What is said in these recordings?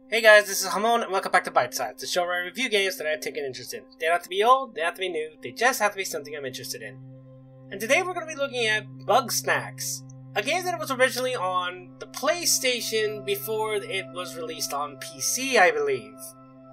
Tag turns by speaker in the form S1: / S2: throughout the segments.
S1: Hey guys, this is Hamon, and welcome back to Bytesize, the show where I review games that I take an interest in. They don't have to be old, they don't have to be new, they just have to be something I'm interested in. And today we're going to be looking at Bugsnax, a game that was originally on the PlayStation before it was released on PC, I believe.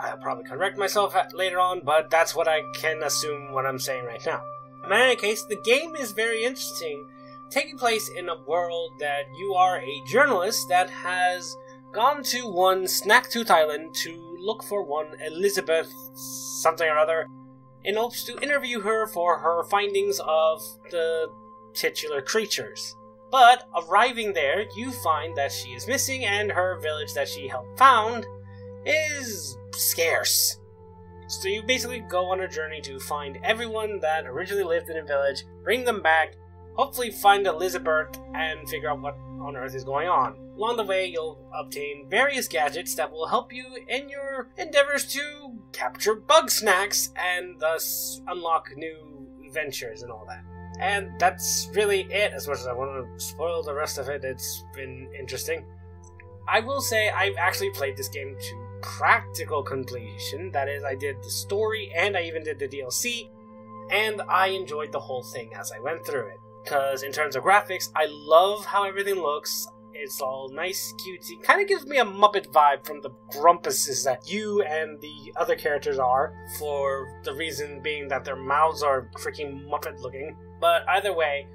S1: I'll probably correct myself later on, but that's what I can assume what I'm saying right now. In any case, the game is very interesting, taking place in a world that you are a journalist that has gone to one Snack-Tooth Island to look for one Elizabeth something or other in hopes to interview her for her findings of the titular creatures. But arriving there, you find that she is missing and her village that she helped found is scarce. So you basically go on a journey to find everyone that originally lived in a village, bring them back, hopefully find Elizabeth and figure out what on earth is going on. Along the way, you'll obtain various gadgets that will help you in your endeavors to capture Bugsnax and thus unlock new adventures and all that. And that's really it. As much as I want to spoil the rest of it, it's been interesting. I will say I've actually played this game to practical completion. That is, I did the story and I even did the DLC, and I enjoyed the whole thing as I went through it. Because in terms of graphics, I love how everything looks. It's all nice, cutesy. Kind of gives me a Muppet vibe from the grumpuses that you and the other characters are, for the reason being that their mouths are freaking Muppet looking. But either way,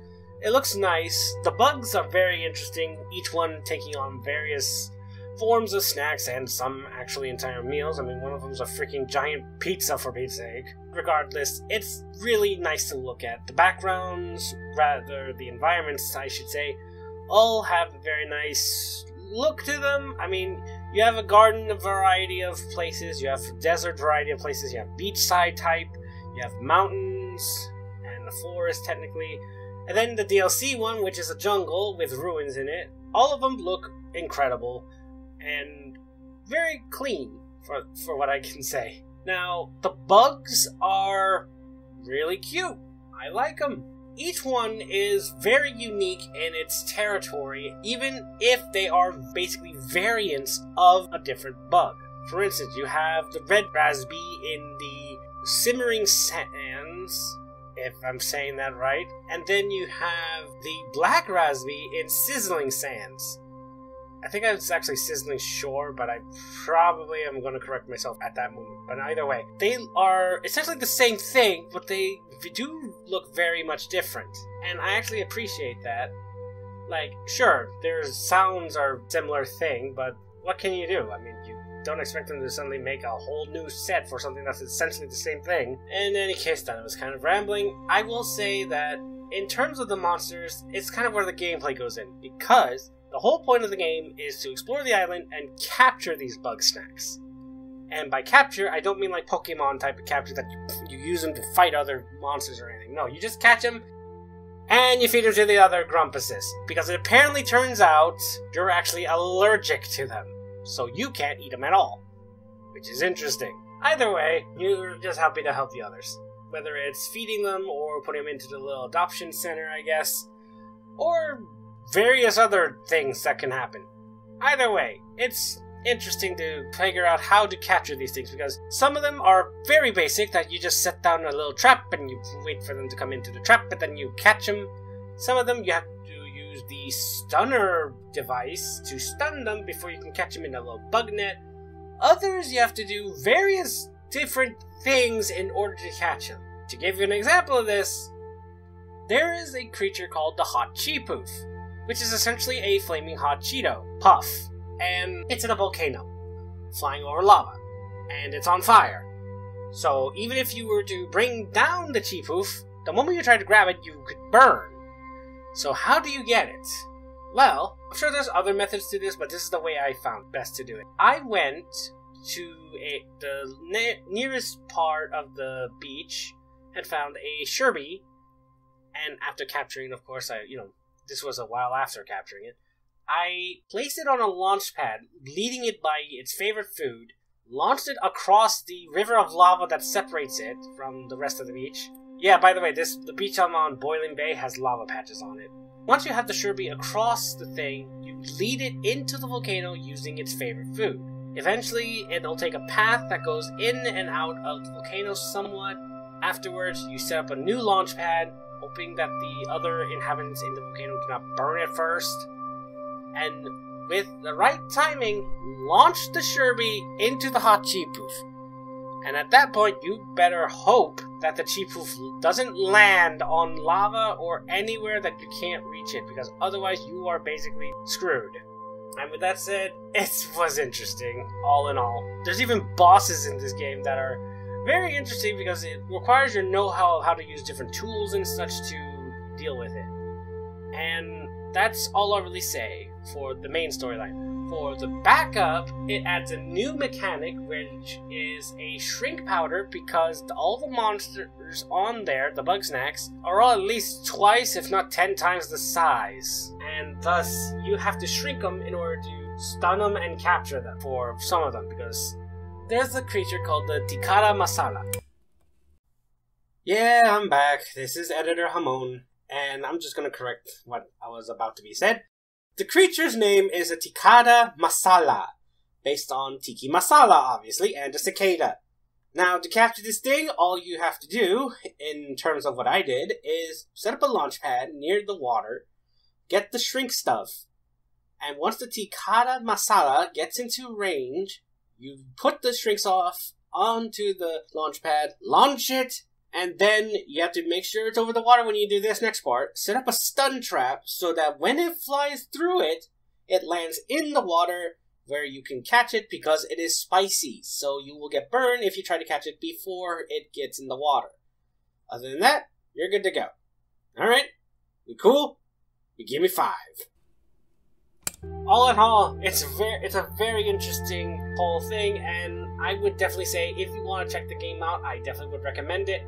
S1: it looks nice. The bugs are very interesting, each one taking on various forms of snacks and some actually entire meals. I mean, one of them's a freaking giant pizza, for Pete's sake. Regardless, it's really nice to look at. The backgrounds, rather the environments, I should say, all have a very nice look to them. I mean, you have a garden variety of places, you have a desert variety of places, you have beachside type, you have mountains, and a forest technically. And then the DLC one, which is a jungle with ruins in it. All of them look incredible and very clean, for what I can say. Now, the bugs are really cute. I like them. Each one is very unique in its territory, even if they are basically variants of a different bug. For instance, you have the red raspberry in the simmering sands, if I'm saying that right, and then you have the black raspberry in sizzling sands. I think it's actually Sizzling Shore, but I probably am going to correct myself at that moment. But either way, they are essentially the same thing, but they do look very much different. And I actually appreciate that. Like, sure, their sounds are a similar thing, but what can you do? I mean, you don't expect them to suddenly make a whole new set for something that's essentially the same thing. In any case, that was kind of rambling. I will say that in terms of the monsters, it's kind of where the gameplay goes in, because the whole point of the game is to explore the island and capture these Bugsnax. And by capture, I don't mean like Pokemon type of capture that you use them to fight other monsters or anything. No, you just catch them and you feed them to the other grumpuses. Because it apparently turns out you're actually allergic to them. So you can't eat them at all. Which is interesting. Either way, you're just happy to help the others. Whether it's feeding them or putting them into the little adoption center, I guess. Or various other things that can happen. Either way, it's interesting to figure out how to capture these things, because some of them are very basic, that you just set down a little trap and you wait for them to come into the trap, but then you catch them. Some of them you have to use the stunner device to stun them before you can catch them in a little bug net. Others you have to do various different things in order to catch them. To give you an example of this, there is a creature called the Hot Cheepoof, which is essentially a flaming hot Cheeto puff, and it's in a volcano, flying over lava, and it's on fire. So even if you were to bring down the Cheepoof, the moment you try to grab it, you could burn. So how do you get it? Well, I'm sure there's other methods to this, but this is the way I found best to do it. I went to the nearest part of the beach and found a Sherby, and after capturing, of course, this was a while after capturing it, I placed it on a launch pad, leading it by its favorite food, launched it across the river of lava that separates it from the rest of the beach. Yeah, by the way, the beach I'm on, Boiling Bay, has lava patches on it. Once you have the Sherby across the thing, you lead it into the volcano using its favorite food. Eventually, it'll take a path that goes in and out of the volcano somewhat. Afterwards, you set up a new launch pad, hoping that the other inhabitants in the volcano do not burn it first. And with the right timing, launch the Sherby into the hot Cheepoof. And at that point, you better hope that the Cheepoof doesn't land on lava or anywhere that you can't reach it, because otherwise you are basically screwed. And with that said, it was interesting, all in all. There's even bosses in this game that are very interesting because it requires your know-how of how to use different tools and such to deal with it. And that's all I'll really say for the main storyline. For the backup, it adds a new mechanic, which is a shrink powder, because all the monsters on there, the Bugsnax, are all at least twice, if not 10 times the size. And thus, you have to shrink them in order to stun them and capture them for some of them, because there's a creature called the Tikara Masala. Yeah, I'm back. This is Editor Hamon, and I'm just gonna correct what I was about to be said. The creature's name is a Tikara Masala, based on Tiki Masala, obviously, and a cicada. Now, to capture this thing, all you have to do, in terms of what I did, is set up a launch pad near the water, get the shrink stuff, and once the Tikara Masala gets into range, you put the shrinks off onto the launch pad, launch it, and then you have to make sure it's over the water when you do this next part. Set up a stun trap so that when it flies through it, it lands in the water where you can catch it because it is spicy. So you will get burned if you try to catch it before it gets in the water. Other than that, you're good to go. Alright, we cool? You give me 5. All in all, it's a very interesting whole thing, and I would definitely say if you want to check the game out, I definitely would recommend it.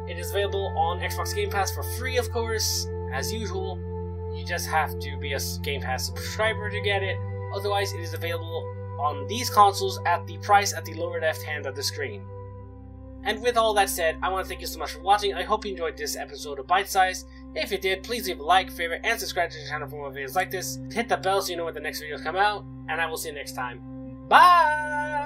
S1: It is available on Xbox Game Pass for free, of course, as usual. You just have to be a Game Pass subscriber to get it. Otherwise, it is available on these consoles at the price at the lower left hand of the screen. And with all that said, I want to thank you so much for watching. I hope you enjoyed this episode of Bytesize. If you did, please leave a like, favorite, and subscribe to the channel for more videos like this. Hit the bell so you know when the next videos come out, and I will see you next time. Bye!